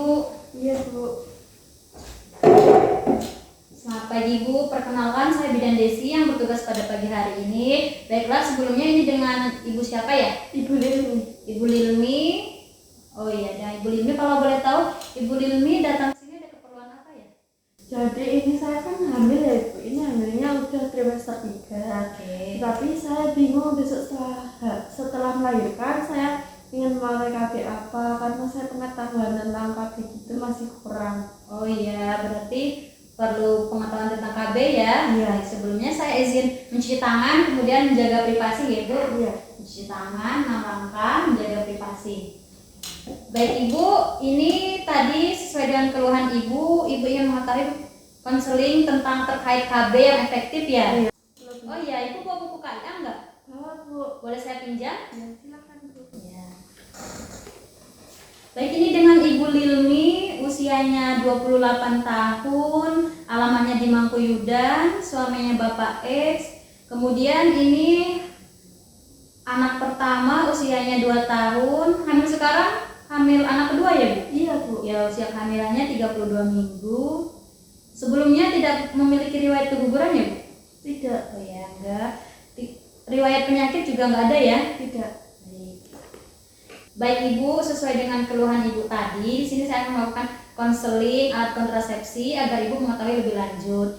Ibu. Iya Bu. Selamat pagi Ibu, perkenalkan saya Bidan Desi yang bertugas pada pagi hari ini. Baiklah, sebelumnya ini dengan Ibu siapa ya? Ibu Lilmi. Ibu Lilmi. Oh iya, dan Ibu Lilmi, kalau boleh tahu Ibu Lilmi datang sini ada keperluan apa ya? Jadi ini saya kan hamil ya Ibu. Ini hamilnya udah trimester 3. Oke. Tapi saya bingung besok setelah melahirkan saya ingin mulai KB apa, karena saya pengetahuan tentang KB itu masih kurang. Oh iya, berarti perlu pengetahuan tentang KB ya. Iya. Baik, sebelumnya saya izin mencuci tangan, kemudian menjaga privasi ya Bu. Iya. Mencuci tangan, 6 langkah, menjaga privasi. Baik Ibu, ini tadi sesuai dengan keluhan Ibu ingin mengetahui konseling tentang terkait KB yang efektif ya? Iya. Oh iya, Ibu bawa buku KIA enggak? Bawa Bu. Boleh saya pinjam? Ya silakan Bu. Ya. Baik, ini dengan Ibu Lilmi, usianya 28 tahun, alamatnya di Mangkuyudan, suaminya Bapak X. Kemudian ini anak pertama usianya 2 tahun, hamil sekarang, hamil anak kedua ya Bu? Iya Bu. Ya, usia kehamilannya 32 minggu. Sebelumnya tidak memiliki riwayat keguguran ya Bu? Tidak. Oh ya, enggak. Riwayat penyakit juga enggak ada ya? Tidak. Baik Ibu, sesuai dengan keluhan Ibu tadi, di sini saya akan melakukan konseling alat kontrasepsi agar Ibu mengetahui lebih lanjut.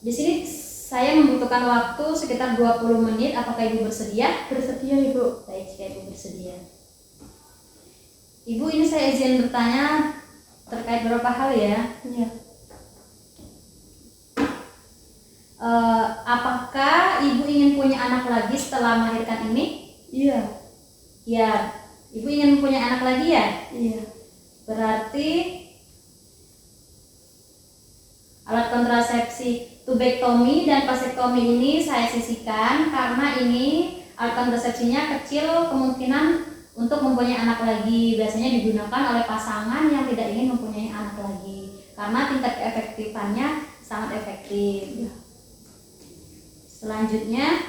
Di sini saya membutuhkan waktu sekitar 20 menit. Apakah Ibu bersedia? Bersedia Ibu. Baik, jika Ibu bersedia. Ibu, ini saya izin bertanya terkait beberapa hal ya. Iya. Apakah Ibu ingin punya anak lagi setelah melahirkan ini? Iya. Ya, Ibu ingin punya anak lagi ya? Iya. Berarti alat kontrasepsi tubektomi dan vasektomi ini saya sisihkan karena ini alat kontrasepsinya kecil, kemungkinan untuk mempunyai anak lagi. Biasanya digunakan oleh pasangan yang tidak ingin mempunyai anak lagi karena tingkat keefektifannya sangat efektif. Selanjutnya,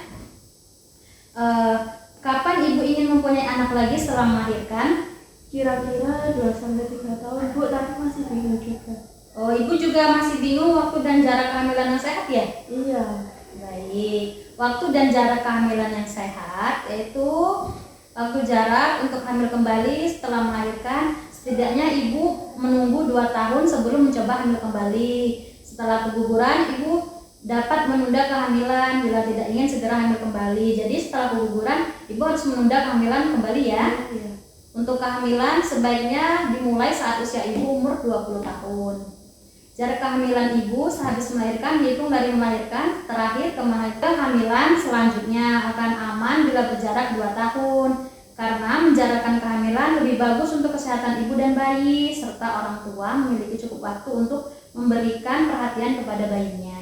kapan Ibu ingin mempunyai anak lagi setelah melahirkan? Kira-kira 2-3 tahun Bu, tapi masih bingung juga. Oh, Ibu juga masih bingung waktu dan jarak kehamilan yang sehat ya? Iya. Baik, waktu dan jarak kehamilan yang sehat yaitu waktu jarak untuk hamil kembali setelah melahirkan, setidaknya Ibu menunggu 2 tahun sebelum mencoba hamil kembali. Setelah keguguran, Ibu dapat menunda kehamilan bila tidak ingin segera hamil kembali. Jadi setelah keguguran, Ibu harus menunda kehamilan kembali ya. Iya. Untuk kehamilan sebaiknya dimulai saat usia Ibu umur 20 tahun. Jarak kehamilan Ibu sehabis melahirkan dihitung dari melahirkan terakhir ke kehamilan selanjutnya akan aman bila berjarak 2 tahun. Karena menjarakkan kehamilan lebih bagus untuk kesehatan Ibu dan bayi, serta orang tua memiliki cukup waktu untuk memberikan perhatian kepada bayinya.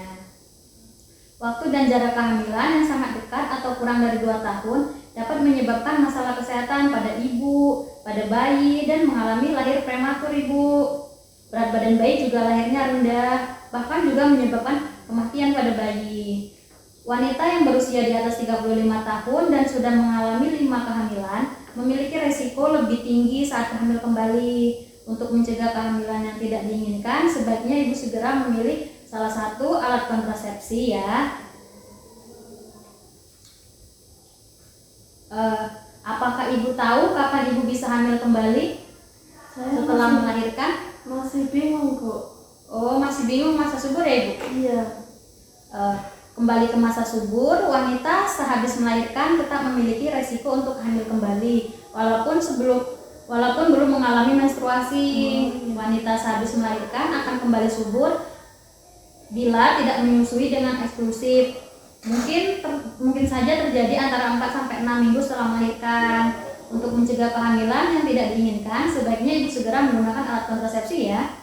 Waktu dan jarak kehamilan yang sangat dekat atau kurang dari 2 tahun dapat menyebabkan masalah kesehatan pada ibu, pada bayi, dan mengalami lahir prematur Ibu. Berat badan bayi juga lahirnya rendah, bahkan juga menyebabkan kematian pada bayi. Wanita yang berusia di atas 35 tahun dan sudah mengalami 5 kehamilan memiliki resiko lebih tinggi saat hamil kembali. Untuk mencegah kehamilan yang tidak diinginkan, sebaiknya Ibu segera memilih salah satu alat kontrasepsi ya. Apakah Ibu tahu kapan Ibu bisa hamil kembali setelah melahirkan? Masih bingung Bu. Oh, masih bingung masa subur ya Ibu? Iya. Kembali ke masa subur, wanita sehabis melahirkan tetap memiliki resiko untuk hamil kembali walaupun belum mengalami menstruasi. Wanita sehabis melahirkan akan kembali subur bila tidak menyusui dengan eksklusif. Mungkin saja terjadi antara 4-6 minggu setelah melahirkan. Untuk mencegah kehamilan yang tidak diinginkan, sebaiknya Ibu segera menggunakan alat kontrasepsi ya.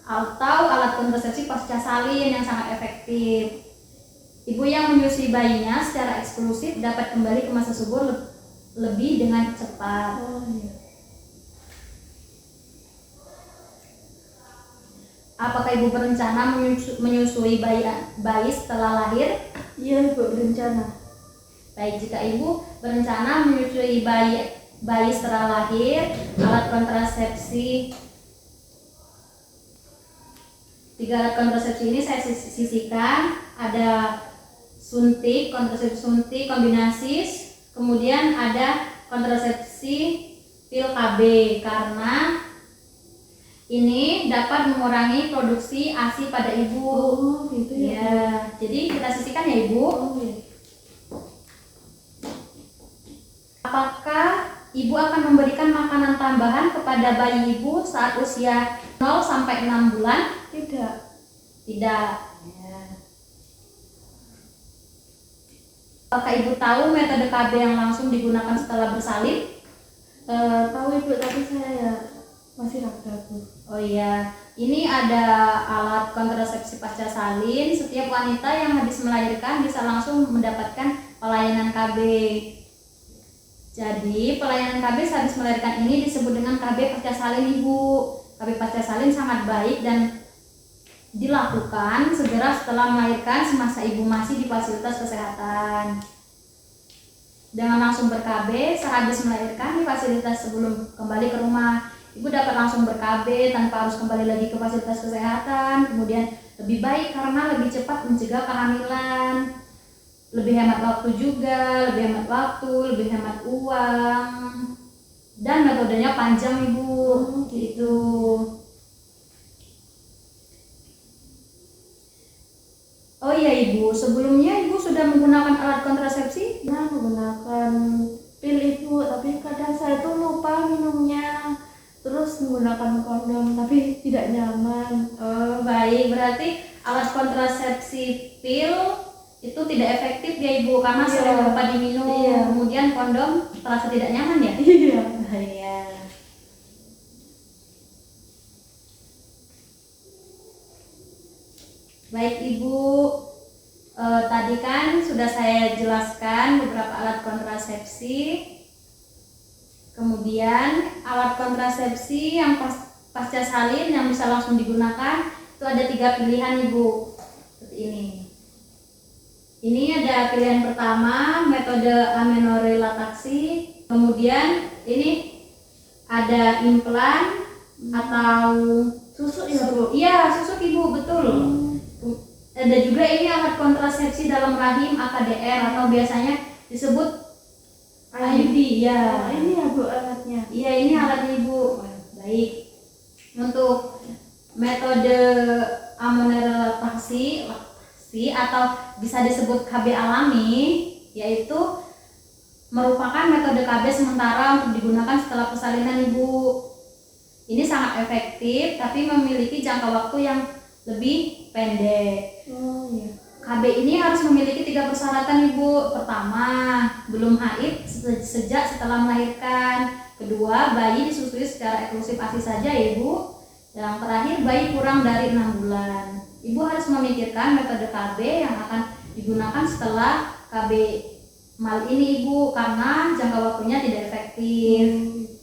Atau alat kontrasepsi pasca salin yang sangat efektif. Ibu yang menyusui bayinya secara eksklusif dapat kembali ke masa subur lebih dengan cepat. Apakah Ibu berencana menyusui bayi setelah lahir? Iya Ibu, berencana. Baik, jika Ibu berencana menyusui bayi setelah lahir, alat kontrasepsi Tiga alat kontrasepsi ini saya sisihkan. Ada suntik, kontrasepsi suntik kombinasi, kemudian ada kontrasepsi pil KB karena ini dapat mengurangi produksi ASI pada ibu. Oh gitu ya. Ya, jadi kita sisihkan ya ibu. Oh ya. Apakah ibu akan memberikan makanan tambahan kepada bayi ibu saat usia 0 sampai 6 bulan? Tidak. Tidak. Ya. Apakah ibu tahu metode KB yang langsung digunakan setelah bersalin? Tahu ibu, tapi saya masih ragu. Oh iya, ini ada alat kontrasepsi pasca salin. Setiap wanita yang habis melahirkan bisa langsung mendapatkan pelayanan KB. Jadi pelayanan KB habis melahirkan ini disebut dengan KB pasca salin ibu. KB pasca salin sangat baik dan dilakukan segera setelah melahirkan semasa ibu masih di fasilitas kesehatan. Jangan langsung ber-KB sehabis melahirkan di fasilitas sebelum kembali ke rumah. Ibu dapat langsung ber-KB tanpa harus kembali lagi ke fasilitas kesehatan. Kemudian lebih baik karena lebih cepat mencegah kehamilan. Lebih hemat waktu juga, lebih hemat waktu, lebih hemat uang. Dan metodenya panjang ibu, gitu. Oh iya ibu, sebelumnya ibu sudah menggunakan alat kontrasepsi? Nah, menggunakan pil ibu, tapi kadang saya tuh lupa minumnya. Terus menggunakan kondom, tapi tidak nyaman. Oh baik, berarti alat kontrasepsi pil itu tidak efektif ya ibu karena Iya. sering lupa diminum. Iya. Kemudian kondom terasa tidak nyaman ya? Iya. Iya. Baik ibu, tadi kan sudah saya jelaskan beberapa alat kontrasepsi. Kemudian alat kontrasepsi yang pasca salin yang bisa langsung digunakan itu ada 3 pilihan ibu, seperti ini. Ini ada pilihan pertama metode amenorrhea-laktasi. Kemudian ini ada implan atau Susu ya bu? iya susuk ibu, betul. Ada juga ini alat kontrasepsi dalam rahim AKDR atau biasanya disebut IUD ya. Ini ya bu alatnya. Iya ini alatnya ibu. Baik. Untuk metode amenorrhea-laktasi atau bisa disebut KB alami, yaitu merupakan metode KB sementara untuk digunakan setelah persalinan ibu. Ini sangat efektif tapi memiliki jangka waktu yang lebih pendek. Oh iya. KB ini harus memiliki 3 persyaratan ibu. Pertama, belum haid sejak setelah melahirkan. Kedua, bayi disusui secara eksklusif ASI saja ya ibu. Yang terakhir, bayi kurang dari 6 bulan. Ibu harus memikirkan metode KB yang akan digunakan setelah KB mal ini ibu karena jangka waktunya tidak efektif.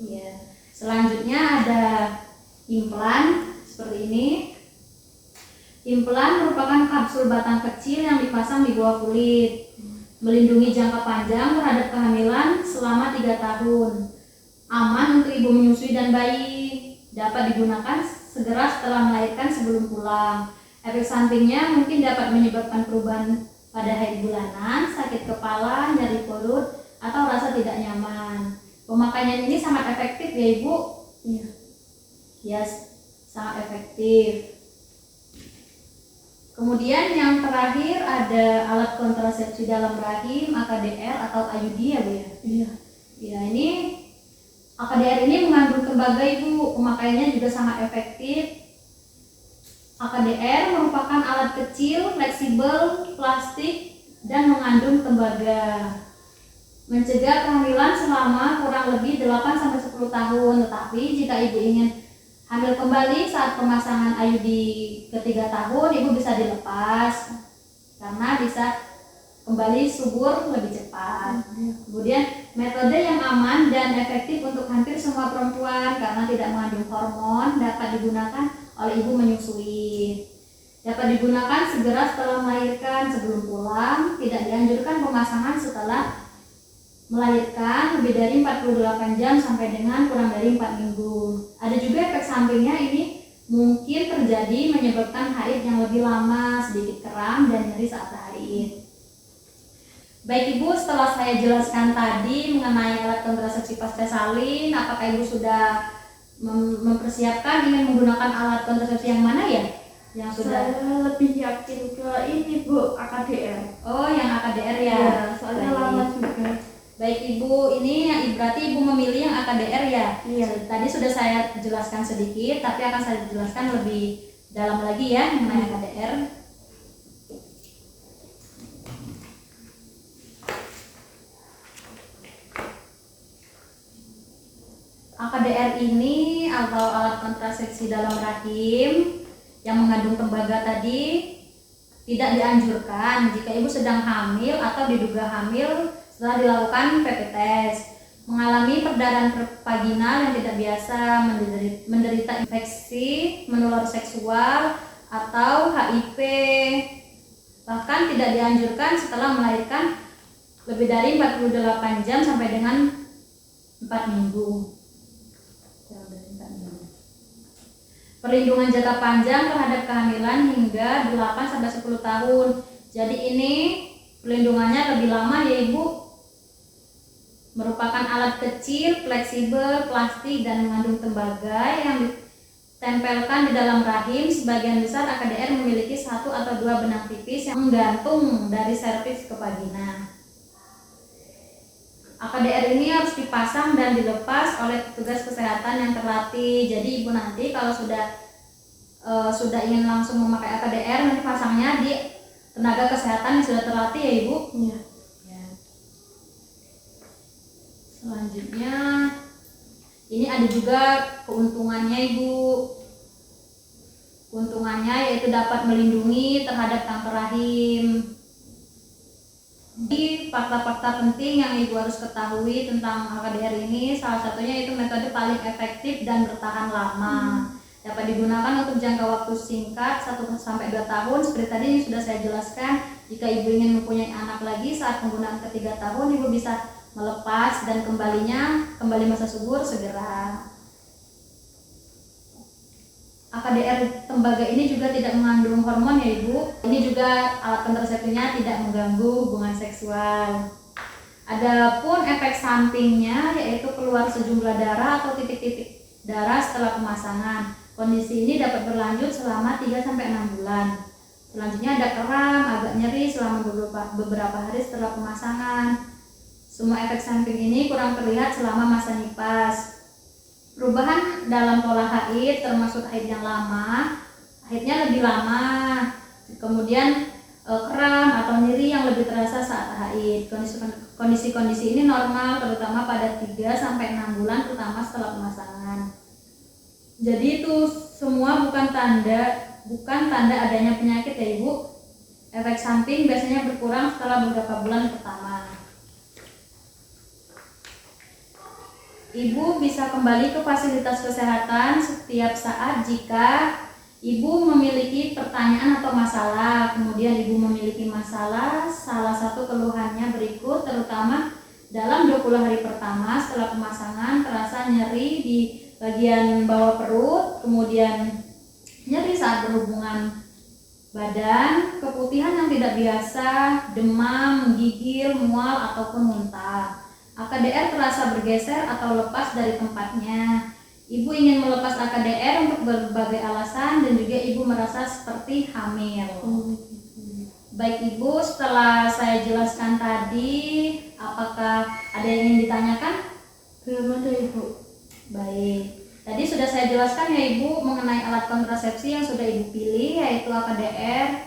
Ya. Selanjutnya ada implan seperti ini. Implan merupakan kapsul batang kecil yang dipasang di bawah kulit, melindungi jangka panjang terhadap kehamilan selama 3 tahun. Aman untuk ibu menyusui dan bayi, dapat digunakan segera setelah melahirkan sebelum pulang. Efek sampingnya mungkin dapat menyebabkan perubahan pada haid bulanan, sakit kepala, nyeri perut, atau rasa tidak nyaman. Pemakaian ini sangat efektif ya ibu? Iya. Yes, sangat efektif. Kemudian yang terakhir ada alat kontrasepsi dalam rahim AKDR atau IUD ya bu ya? Iya. Ya ini AKDR ini mengandung tembaga ibu, pemakaiannya juga sangat efektif. AKDR merupakan alat kecil, fleksibel, plastik, dan mengandung tembaga. Mencegah kehamilan selama kurang lebih 8-10 tahun, tetapi jika ibu ingin hamil kembali saat pemasangan IUD ke-3 tahun, ibu bisa dilepas karena bisa kembali subur lebih cepat. Kemudian metode yang aman dan efektif untuk hampir semua perempuan karena tidak mengandung hormon, dapat digunakan oleh ibu menyusui. Dapat digunakan segera setelah melahirkan sebelum pulang, tidak dianjurkan pemasangan setelah melahirkan lebih dari 48 jam sampai dengan kurang dari 4 minggu. Ada juga efek sampingnya ini mungkin terjadi menyebabkan haid yang lebih lama, sedikit kram dan nyeri saat haid. Baik Ibu, setelah saya jelaskan tadi mengenai alat kontrasepsi pasca salin, apakah Ibu sudah mempersiapkan ingin menggunakan alat kontrasepsi yang mana ya? Yang sudah Saya lebih yakin ke ini Bu, AKDR. Oh, yang AKDR ya. Ya, soalnya Baik. lama juga. Baik Ibu, ini berarti Ibu memilih yang AKDR ya? Iya. Tadi sudah saya jelaskan sedikit, tapi akan saya jelaskan lebih dalam lagi ya mengenai AKDR. AKDR ini atau alat kontrasepsi dalam rahim yang mengandung tembaga tadi tidak dianjurkan jika ibu sedang hamil atau diduga hamil setelah dilakukan PP test, mengalami perdarahan vaginal yang tidak biasa, menderita infeksi menular seksual atau HIV. Bahkan tidak dianjurkan setelah melahirkan lebih dari 48 jam sampai dengan 4 minggu. Perlindungan jangka panjang terhadap kehamilan hingga 8-10 tahun. Jadi ini perlindungannya lebih lama ya Ibu. Merupakan alat kecil, fleksibel, plastik dan mengandung tembaga yang ditempelkan di dalam rahim. Sebagian besar AKDR memiliki 1 atau 2 benang tipis yang menggantung dari serviks ke vagina. AKDR ini harus dipasang dan dilepas oleh petugas kesehatan yang terlatih. Jadi Ibu nanti kalau sudah ingin langsung memakai AKDR, nanti pasangnya di tenaga kesehatan yang sudah terlatih ya Ibu. Iya. Ya. Selanjutnya ini ada juga keuntungannya Ibu. Keuntungannya yaitu dapat melindungi terhadap kanker rahim. Di fakta-fakta penting yang Ibu harus ketahui tentang AKDR ini, salah satunya itu metode paling efektif dan bertahan lama. Dapat digunakan untuk jangka waktu singkat 1-2 tahun. Seperti tadi yang sudah saya jelaskan, jika Ibu ingin mempunyai anak lagi saat penggunaan ke-3 tahun, Ibu bisa melepas dan kembali masa subur segera. AKDR tembaga ini juga tidak mengandung hormon ya Ibu. Ini juga alat kontrasepsinya tidak mengganggu hubungan seksual. Adapun efek sampingnya yaitu keluar sejumlah darah atau titik-titik darah setelah pemasangan. Kondisi ini dapat berlanjut selama 3-6 bulan. Selanjutnya ada kram, agak nyeri selama beberapa hari setelah pemasangan. Semua efek samping ini kurang terlihat selama masa nifas. Perubahan dalam pola haid termasuk haid yang lama, haidnya lebih lama, kemudian kram atau nyeri yang lebih terasa saat haid. Kondisi-kondisi ini normal terutama pada 3-6 bulan terutama setelah pemasangan. Jadi itu semua bukan tanda adanya penyakit ya Ibu. Efek samping biasanya berkurang setelah beberapa bulan pertama. Ibu bisa kembali ke fasilitas kesehatan setiap saat jika Ibu memiliki pertanyaan atau masalah. Kemudian Ibu memiliki masalah, salah satu keluhannya berikut, terutama dalam 20 hari pertama setelah pemasangan terasa nyeri di bagian bawah perut, kemudian nyeri saat berhubungan badan, keputihan yang tidak biasa, demam, menggigil, mual ataupun muntah. AKDR terasa bergeser atau lepas dari tempatnya. Ibu ingin melepas AKDR untuk berbagai alasan dan juga Ibu merasa seperti hamil. Baik Ibu, setelah saya jelaskan tadi, apakah ada yang ingin ditanyakan? Belum ada Ibu. Baik, tadi sudah saya jelaskan ya Ibu mengenai alat kontrasepsi yang sudah Ibu pilih yaitu AKDR.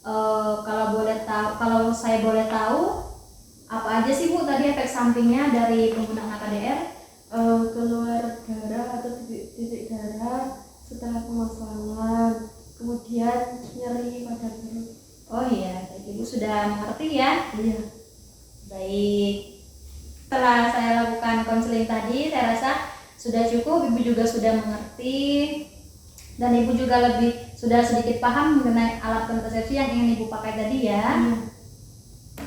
Kalau saya boleh tahu, apa aja sih Bu tadi efek sampingnya dari penggunaan AKDR? Keluar darah atau titik darah setelah pemasangan, kemudian nyeri pada perut. Oh iya, baik Ibu sudah mengerti ya? Iya. Baik. Setelah saya lakukan konseling tadi, saya rasa sudah cukup. Ibu juga sudah mengerti dan Ibu juga sudah sedikit paham mengenai alat kontrasepsi yang ingin Ibu pakai tadi ya.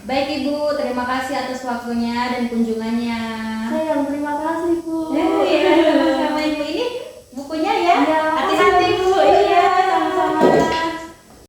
Baik Ibu, terima kasih atas waktunya dan kunjungannya. Saya yang terima kasih Bu. Iya.